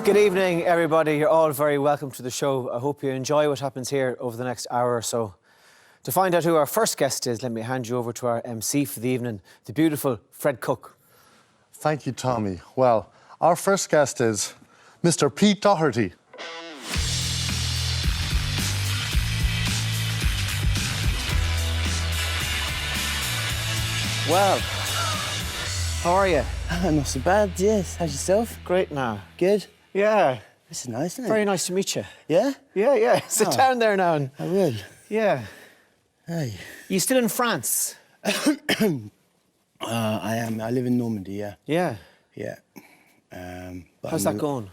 Good evening, everybody. You're all very welcome to the show. I hope you enjoy what happens here over the next hour or so. To find out who our first guest is, let me hand you over to our MC for the evening, the beautiful Fred Cook. Thank you, Tommy. Well, our first guest is Mr. Pete Doherty. Well, how are you? Not so bad, yes. How's yourself? Great now. Good? Yeah. This is nice, isn't it? Very nice to meet you. Yeah? Yeah. Sit down there now. And... I will. Yeah. Hey. You still in France? I am. I live in Normandy, yeah. Yeah. Yeah. But How's that going?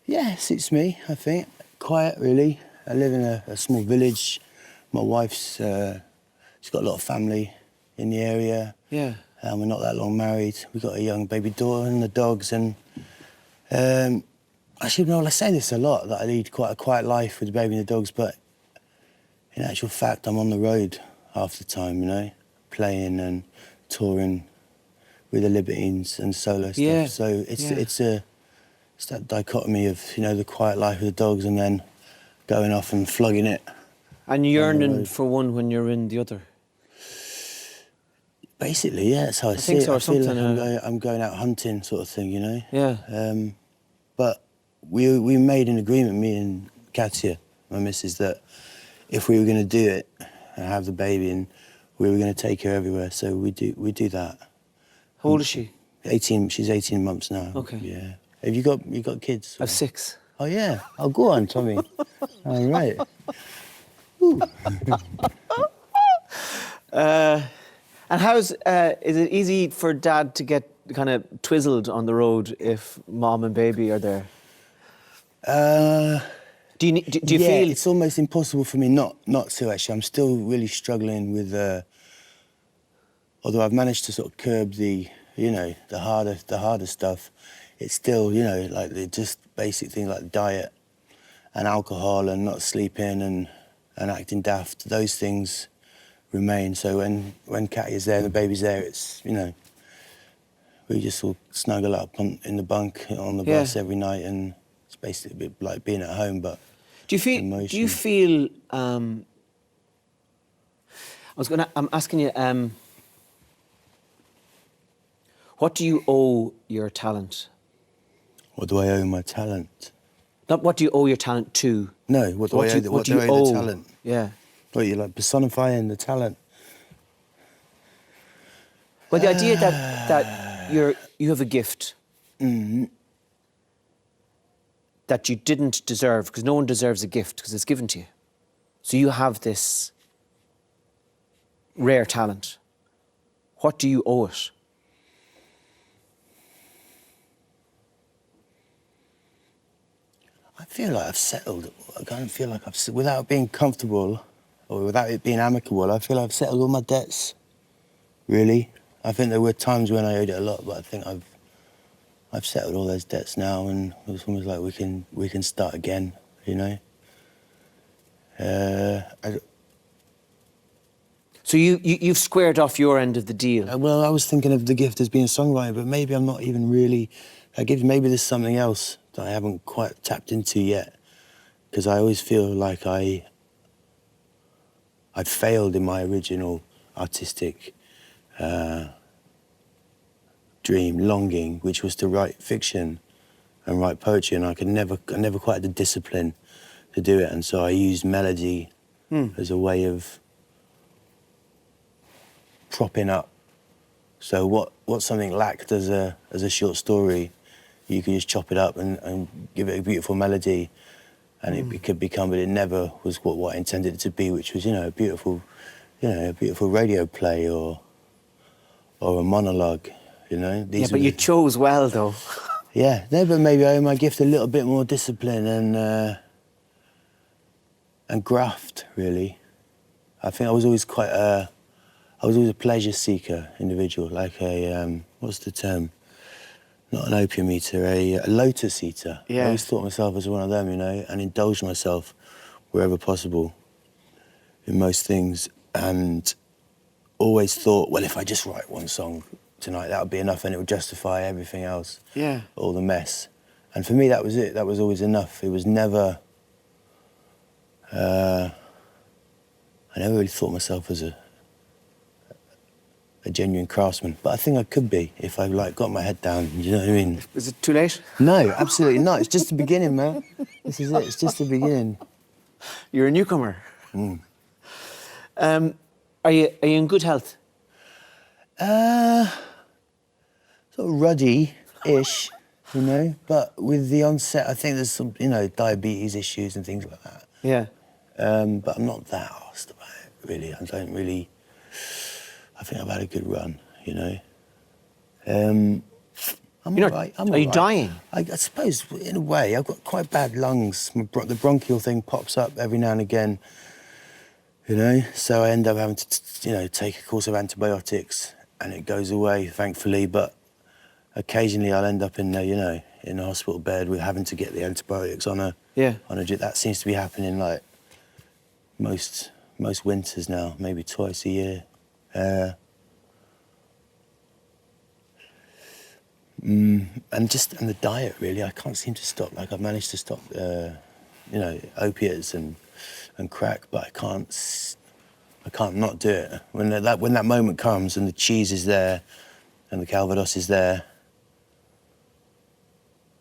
Yeah, suits me, I think. Quiet, really. I live in a small village. My wife's... she's got a lot of family in the area. Yeah. We're not that long married. We've got a young baby daughter and the dogs, and... actually, I say this a lot, that I lead quite a quiet life with the baby and the dogs, but in actual fact, I'm on the road half the time, you know, playing and touring with the Libertines and solo stuff. Yeah. So it's that dichotomy of, you know, the quiet life with the dogs and then going off and flogging it. And yearning for one when you're in the other? Basically, yeah, that's how I see think it. so, or I feel something, like I'm going out hunting sort of thing, you know? Yeah. But we made an agreement, me and Katia, my missus, that if we were going to do it and have the baby, and we were going to take her everywhere, so we do that. How old is she? 18. She's 18 months now. Okay. Yeah. Have you got kids? I've 6. Oh yeah. Oh, go on, Tommy. All right. And how's is it easy for Dad to get kind of twizzled on the road if Mom and baby are there? Do you feel it's almost impossible for me not to, actually. I'm still really struggling with. Although I've managed to sort of curb the harder stuff, it's still, you know, like the just basic things like diet and alcohol and not sleeping and acting daft. Those things remain. So when Cat is there and the baby's there, it's, you know, we just all snuggle up in the bunk on the bus every night, and it's basically a bit like being at home. But do you feel I'm asking you, what do you owe your talent? What do I owe my talent? Not what do you owe your talent to? No, what do I owe the talent? Yeah. What, you're like personifying the talent? Well, the idea that you have a gift that you didn't deserve, because no one deserves a gift because it's given to you. So you have this rare talent. What do you owe it? I feel like I've settled. I don't feel like without being comfortable or without it being amicable, I feel I've settled all my debts, really. I think there were times when I owed it a lot, but I think I've settled all those debts now, and it's almost like we can start again, you know? So you've squared off your end of the deal? Well, I was thinking of the gift as being a songwriter, but maybe I'm not even really... maybe there's something else that I haven't quite tapped into yet, because I always feel like I failed in my original artistic dream, longing, which was to write fiction and write poetry, and I never quite had the discipline to do it, and so I used melody as a way of propping up. So what something lacked as a short story, you could just chop it up and give it a beautiful melody, and it could become, but it never was what I intended it to be, which was, a beautiful radio play or a monologue, But you chose well, though. Yeah, but maybe I owe my gift a little bit more discipline and graft, really. I think I was always a pleasure seeker individual, like what's the term? Not an opium eater, a lotus eater. Yeah. I always thought of myself as one of them, and indulged myself wherever possible in most things, and always thought, well, if I just write one song tonight, that would be enough, and it would justify everything else. Yeah. All the mess. And for me, that was it. That was always enough. It was never... I never really thought myself as a genuine craftsman, but I think I could be if I like got my head down. You know what I mean? Is it too late? No, absolutely not. It's just the beginning, man. This is it. It's just the beginning. You're a newcomer. Are you in good health? Sort of ruddy-ish, you know. But with the onset, I think there's some, you know, diabetes issues and things like that. Yeah. But I'm not that arsed about it, really. I don't really... I think I've had a good run, you know. I'm You're all not, right. I'm are all you right. dying? I suppose, in a way, I've got quite bad lungs. The bronchial thing pops up every now and again, you know. So I end up having to, you know, take a course of antibiotics, and it goes away, thankfully. But occasionally, I'll end up in, you know, in a hospital bed with having to get the antibiotics on a drip. That seems to be happening like most winters now, maybe twice a year. And the diet, really. I can't seem to stop. Like, I've managed to stop, you know, opiates and crack, but I can't not do it. When that moment comes and the cheese is there and the Calvados is there,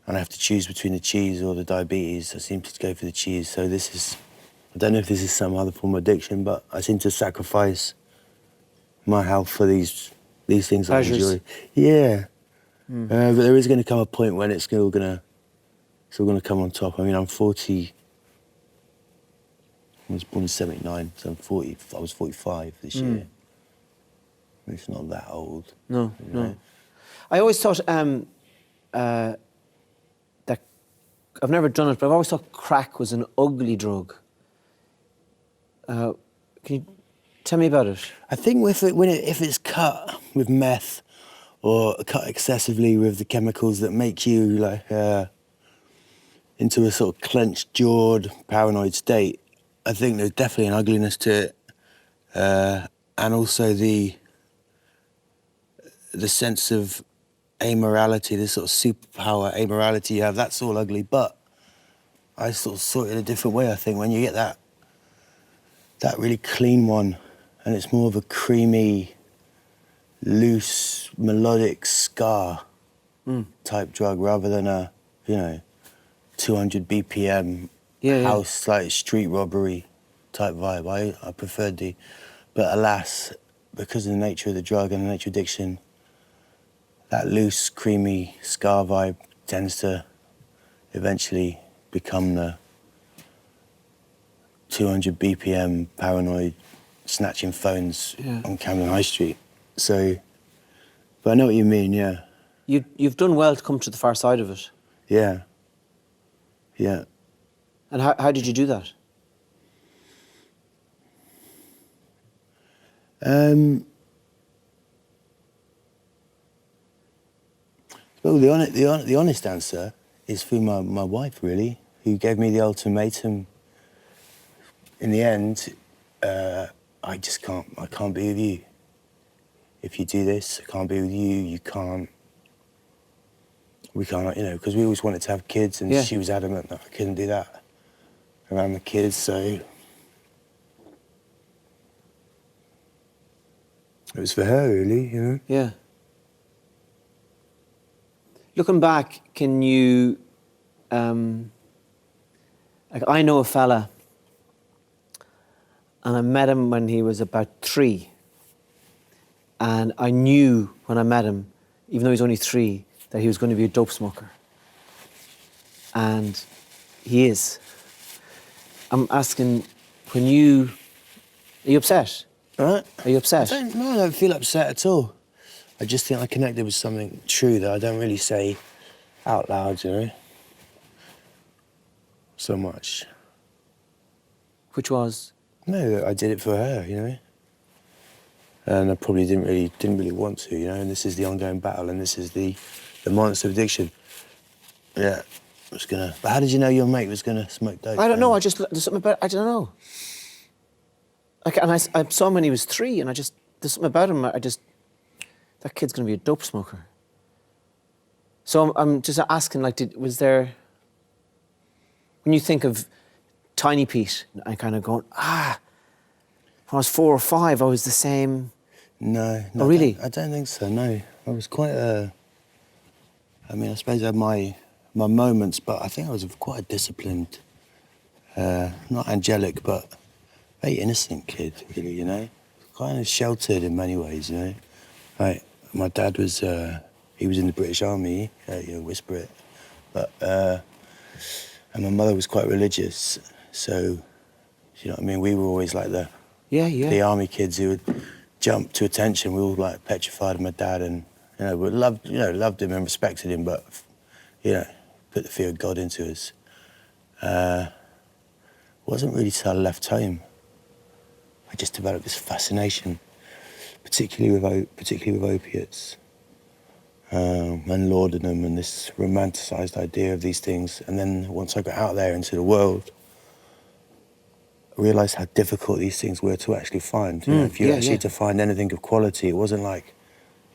and I have to choose between the cheese or the diabetes, I seem to go for the cheese. So this is, I don't know if this is some other form of addiction, but I seem to sacrifice my health for these things I enjoy. Yeah. But there is going to come a point when it's still going to come on top. I mean, I'm 40. I was born in '79, so I'm 40. I was 45 this year. It's not that old. No, you know? no. I always thought that I've never done it, but I've always thought crack was an ugly drug. Can you tell me about it? I think if it's cut with meth or cut excessively with the chemicals that make you like into a sort of clenched jawed, paranoid state, I think there's definitely an ugliness to it, and also the sense of amorality, this sort of superpower amorality you have. That's all ugly, but I sort of saw it in a different way. I think when you get that really clean one, and it's more of a creamy, loose, melodic ska type drug rather than a, you know, 200 BPM house, like street robbery type vibe. I preferred but alas, because of the nature of the drug and the nature of addiction, that loose, creamy ska vibe tends to eventually become the 200 BPM paranoid snatching phones on Camden High Street. So, but I know what you mean, yeah. You've done well to come to the far side of it. Yeah. Yeah. And how did you do that? Well, the honest answer is through my wife, really, who gave me the ultimatum. In the end, I can't be with you. If you do this, I can't be with you, we can't, you know, because we always wanted to have kids, and she was adamant that I couldn't do that around the kids, so it was for her, really, you know? Yeah. Looking back, can you, like, I know a fella, and I met him when he was about 3. And I knew when I met him, even though he was only 3, that he was going to be a dope smoker. And he is. I'm asking, are you upset? Right? Are you upset? I don't feel upset at all. I just think I connected with something true that I don't really say out loud, you know? So much. Which was? No, I did it for her, you know? And I probably didn't really want to, you know? And this is the ongoing battle, and this is the monster of addiction. Yeah, I was gonna... But how did you know your mate was gonna smoke dope? I don't know, there's something about, I don't know. Like, and I saw him when he was 3, and there's something about him, that kid's gonna be a dope smoker. So I'm just asking, like, was there, when you think of Tiny Pete, and kind of going, when I was 4 or 5, I was the same. No. Oh, really? I don't think so, no. I was quite I mean, I suppose I had my moments, but I think I was quite a disciplined, not angelic, but very innocent kid, really, you know? Kind of sheltered in many ways, you know? Like, my dad was, he was in the British Army, you know, whisper it. But, and my mother was quite religious, so, you know what I mean? We were always like the army kids who would jump to attention. We were all like petrified of my dad, and, you know, we loved him and respected him, but, you know, put the fear of God into us. Wasn't really till I left home. I just developed this fascination, particularly with opiates, and laudanum, and this romanticised idea of these things. And then once I got out there into the world, I realised how difficult these things were to actually find. You know, if you actually to find anything of quality, it wasn't like,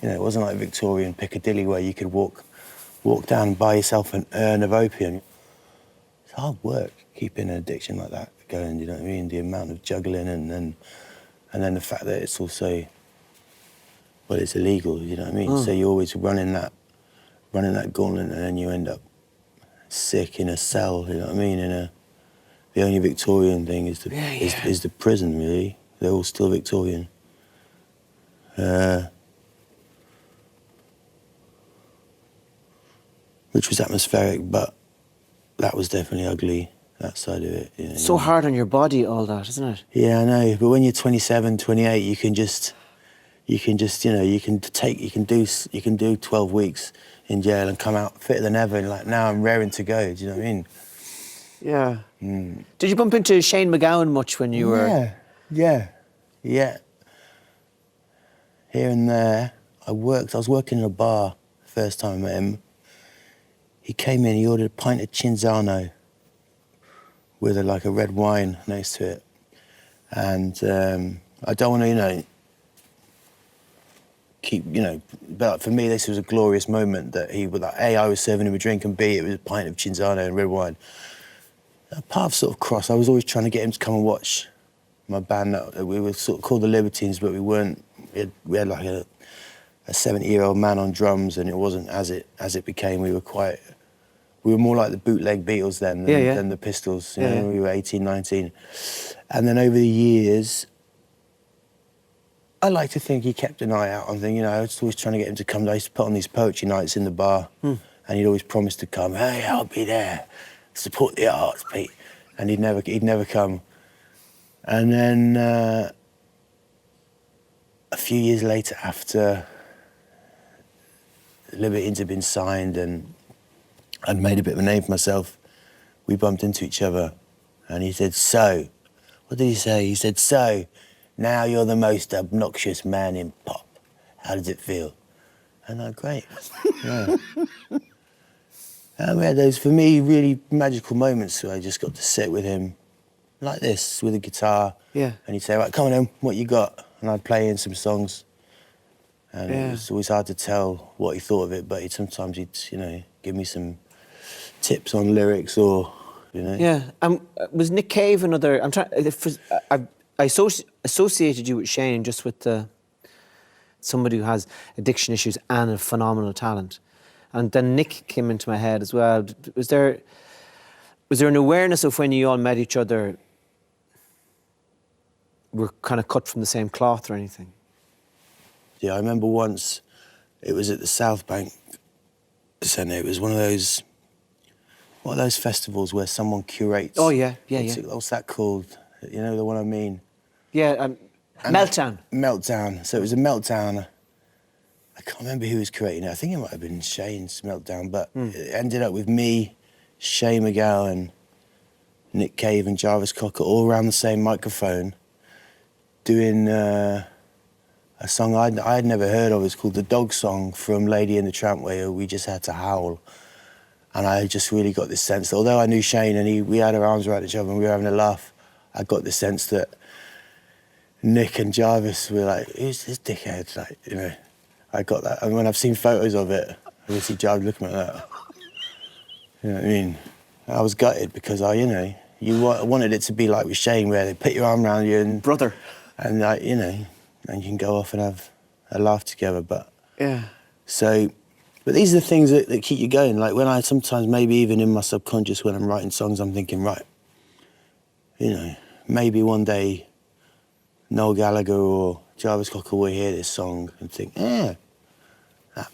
you know, it wasn't like Victorian Piccadilly where you could walk down and buy yourself an urn of opium. It's hard work keeping an addiction like that going. You know what I mean? The amount of juggling, and then the fact that it's also, well, it's illegal. You know what I mean? So you're always running that gauntlet, and then you end up sick in a cell. You know what I mean? The only Victorian thing is the prison, really. They're all still Victorian. Which was atmospheric, but that was definitely ugly, that side of it. You know, So hard on your body, all that, isn't it? Yeah, I know. But when you're 27, 28, you can just, you know, you can do 12 weeks in jail and come out fitter than ever. And like, now I'm raring to go. Do you know what I mean? Yeah. Did you bump into Shane McGowan much when you were? Yeah. Here and there. I was working in a bar the first time I met him. He came in, he ordered a pint of Cinzano with like a red wine next to it. And I don't want to, you know, but for me, this was a glorious moment that he would, like, A, I was serving him a drink, and B, it was a pint of Cinzano and red wine. Our paths sort of crossed. I was always trying to get him to come and watch my band. We were sort of called the Libertines, but we weren't. We had like a 70-year-old man on drums, and it wasn't as it became. We were more like the bootleg Beatles then than the Pistols. You know, we were 18, 19. And then over the years, I like to think he kept an eye out on things. You know, I was always trying to get him to come. I used to put on these poetry nights in the bar, and he'd always promise to come. Hey, I'll be there. Support the arts, Pete. And he'd never come. And then a few years later, after the Libertines had been signed and I'd made a bit of a name for myself, we bumped into each other, and he said, "So," what did he say? He said, "So, now you're the most obnoxious man in pop. How does it feel?" And I'm great. Yeah. And we had those, for me, really magical moments where I just got to sit with him like this, with a guitar. Yeah. And he'd say, "Right, come on then, what you got?" And I'd play in some songs. And it was always hard to tell what he thought of it, but sometimes he'd, you know, give me some tips on lyrics, or, you know. Yeah. Was Nick Cave another? I'm trying. I associated you with Shane just with somebody who has addiction issues and a phenomenal talent, and then Nick came into my head as well. Was there an awareness of when you all met each other, were kind of cut from the same cloth or anything? Yeah, I remember once, it was at the South Bank Centre. It was one of those festivals where someone curates. Oh, yeah. What's that called? You know the one I mean? Yeah, Meltdown. Meltdown. So it was a Meltdown. I can't remember who was curating it. I think it might have been Shane's Meltdown, but it ended up with me, Shane McGowan, Nick Cave and Jarvis Cocker all around the same microphone doing a song I'd never heard of. It's called The Dog Song from Lady and the Tramp, where we just had to howl. And I just really got this sense that although I knew Shane and we had our arms around each other and we were having a laugh, I got the sense that Nick and Jarvis were like, "Who's this dickhead?" Like, you know, I got that. And when I've seen photos of it, Obviously, Jarve looking at that. You know what I mean? I was gutted because you wanted it to be like with Shane, where they put your arm around you and Brother. and and you can go off and have a laugh together. But Yeah. but these are the things that keep you going. Like when I sometimes, maybe even in my subconscious, when I'm writing songs, I'm thinking, right, maybe one day Noel Gallagher or Jarvis Cocker will hear this song and think, that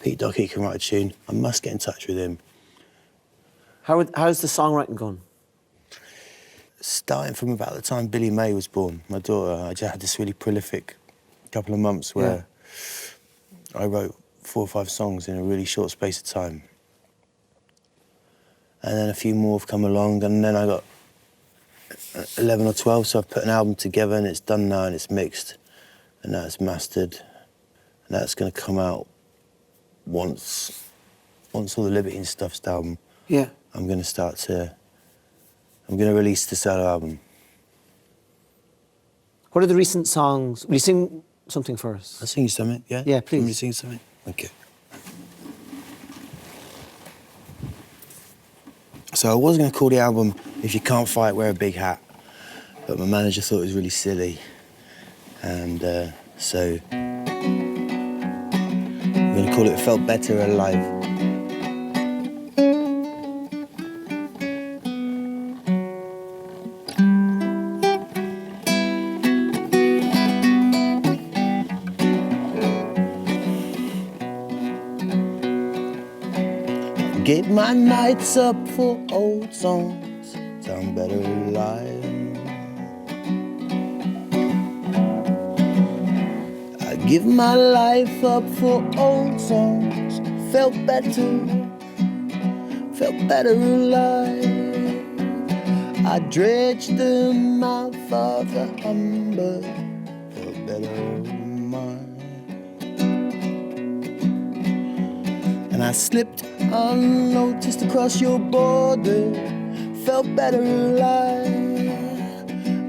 Pete Doherty can write a tune. I must get in touch with him. How's the songwriting going? Starting from about the time Billy May was born, my daughter, I just had this really prolific couple of months where I wrote 4 or 5 songs in a really short space of time. And then a few more have come along, and then I got 11 or 12, so I've put an album together, and it's done now, and it's mixed, and now it's mastered, and that's going to come out once all the Libertine stuff's done. Yeah. I'm going to release the solo album. What are the recent songs? Will you sing something for us? I'll sing you something, yeah? Yeah, please. Want me to sing something? Okay. So I was going to call the album If You Can't Fight, Wear a Big Hat, but my manager thought it was really silly. And so I'm going to call it Felt Better Alive. Gave my nights up for old songs, sound better alive. I give my life up for old songs, felt better alive. I dredged them out for the humber, felt better mine. And I slipped unnoticed across your border, felt better alive.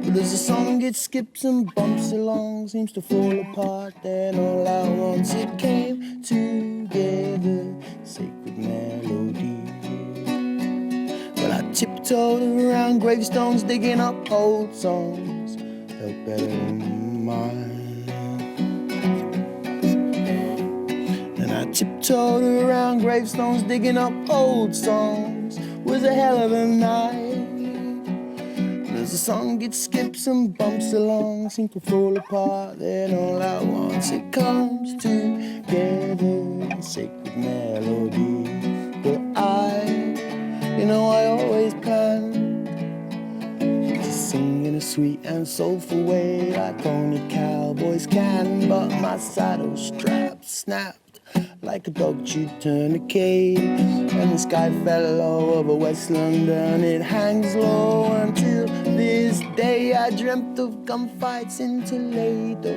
But as the song gets skips and bumps along, seems to fall apart, then all at once it came together, sacred melody. Well, I tiptoed around gravestones, digging up old songs, felt better than mine. I tiptoed around gravestones, digging up old songs. Was a hell of a night. As the song gets skips and bumps along, seems to fall apart, then all at once it comes together, sacred melody. But I always planned to sing in a sweet and soulful way, like only cowboys can. But my saddle strap snapped like a dog chewed tourniquet, and the sky fell low over West London. It hangs low until this day. I dreamt of gunfights in Toledo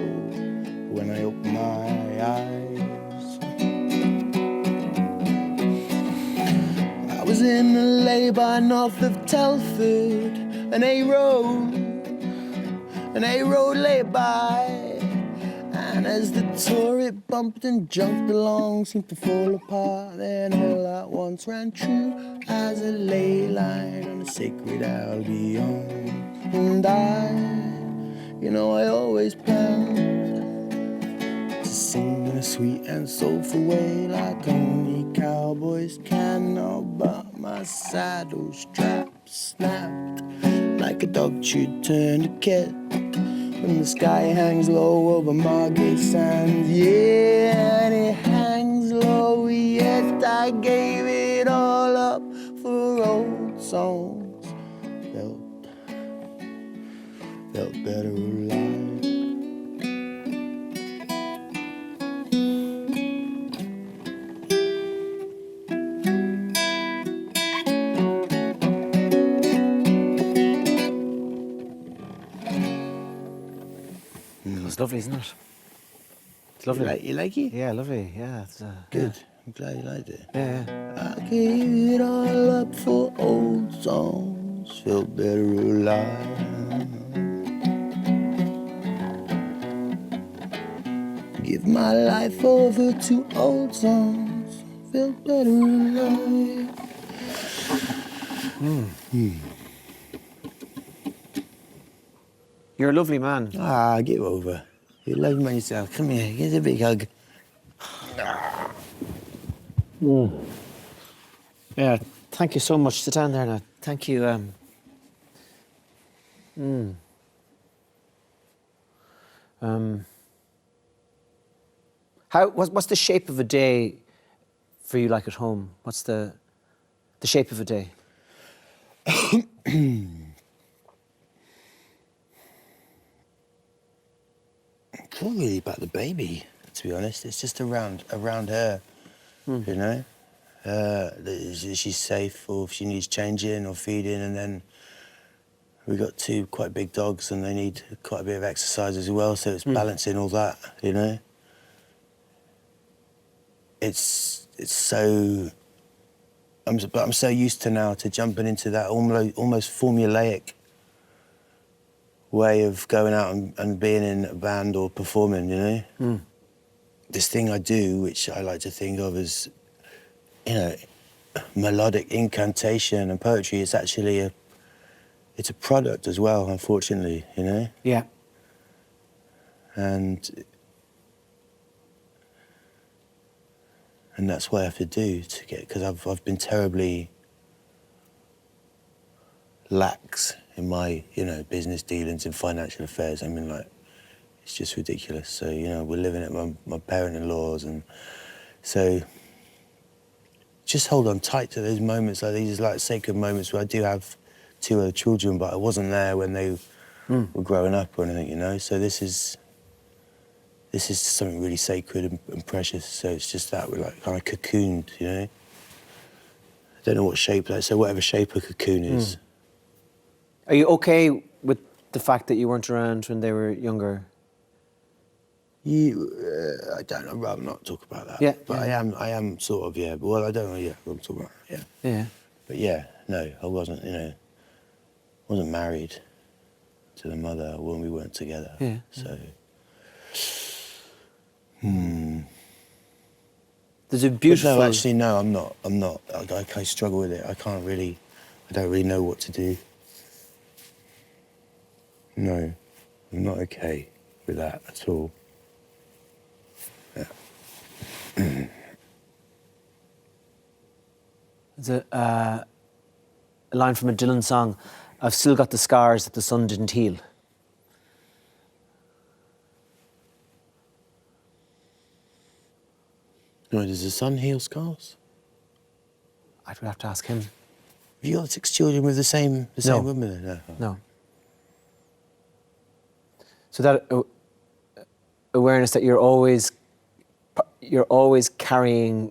when I opened my eyes. I was in a lay-by north of Telford, an A-road lay by. And as the tour it bumped and jumped along, seemed to fall apart, then all at once ran true as a ley line on a sacred Albion. And I always planned to sing in a sweet and soulful way, like only cowboys can. Oh, but my saddle strap snapped like a dog chewed tourniquet when the sky hangs low over Margate Sands. Yeah, and it hangs low, yes, I gave it all up for old songs. Felt better alive. It's lovely, isn't it? It's lovely. You like it? Yeah, lovely. Yeah, it's Good. Yeah. I'm glad you liked it. Yeah. I gave it all up for old songs, felt better alive. Give my life over to old songs, felt better alive. You're a lovely man. Ah, get over. You love man yourself. Come here, give us a big hug. Yeah, thank you so much. Sit down there now. Thank you. What's the shape of a day for you like at home? What's the shape of a day? It's not really about the baby, to be honest. It's just around her, you know? That she's safe, or if she needs changing or feeding, and then we got 2 quite big dogs and they need quite a bit of exercise as well, so it's balancing all that, you know? It's so... But I'm so used to now to jumping into that almost formulaic way of going out and being in a band or performing, you know? This thing I do, which I like to think of as, you know, melodic incantation and poetry, it's actually it's a product as well, unfortunately, you know? Yeah. And that's what I have to do to get, because I've been terribly lax in my, you know, business dealings and financial affairs. I mean, like, it's just ridiculous. So, you know, we're living at my parent-in-law's, and so just hold on tight to those moments, like these like sacred moments where I do have 2 other children, but I wasn't there when they were growing up or anything, you know? So this is something really sacred and precious. So it's just that we're like kind of cocooned, you know? I don't know what shape that is, so whatever shape a cocoon is. Are you okay with the fact that you weren't around when they were younger? I don't know, I'd rather not talk about that. Yeah, But yeah. I am sort of, yeah. Well, I don't know, yeah, I'm talking about, yeah. Yeah. But yeah, no, I wasn't, you know, wasn't married to the mother when we weren't together. Yeah. So, There's a beautiful... But no, actually, no, I'm not. I struggle with it. I don't really know what to do. No, I'm not okay with that at all. Yeah. There's a line from a Dylan song, I've still got the scars that the sun didn't heal. No, does the sun heal scars? I'd have to ask him. Have you got 6 children with the same woman? No. No. So that awareness that you're always carrying.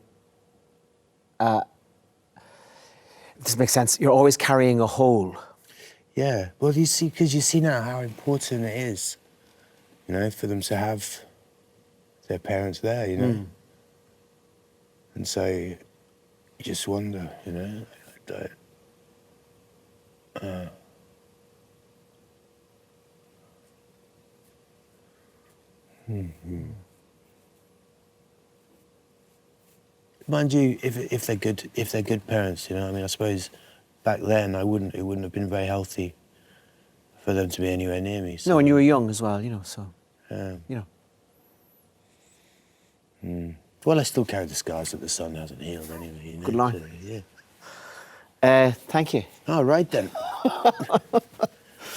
This makes sense. You're always carrying a whole. Yeah. Well, you see now how important it is, you know, for them to have their parents there, you know. And so you just wonder, you know, Mind you, if they're good parents, you know, I mean, I suppose back then it wouldn't have been very healthy for them to be anywhere near me. So, No, when you were young as well, you know, so, you know. Well, I still carry the scars that the sun hasn't healed anyway. You know? Good line. So, yeah. Thank you. All right, then. Is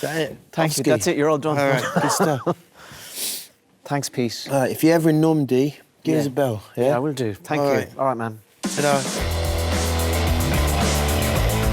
that it? Thank you. Off-ski. That's it. You're all done. All right, good stuff. Thanks, Pete. If you're ever in Normandy, give us a bell. Yeah, Yeah, I will do. Thank All you. right. All right, man. Ta-da.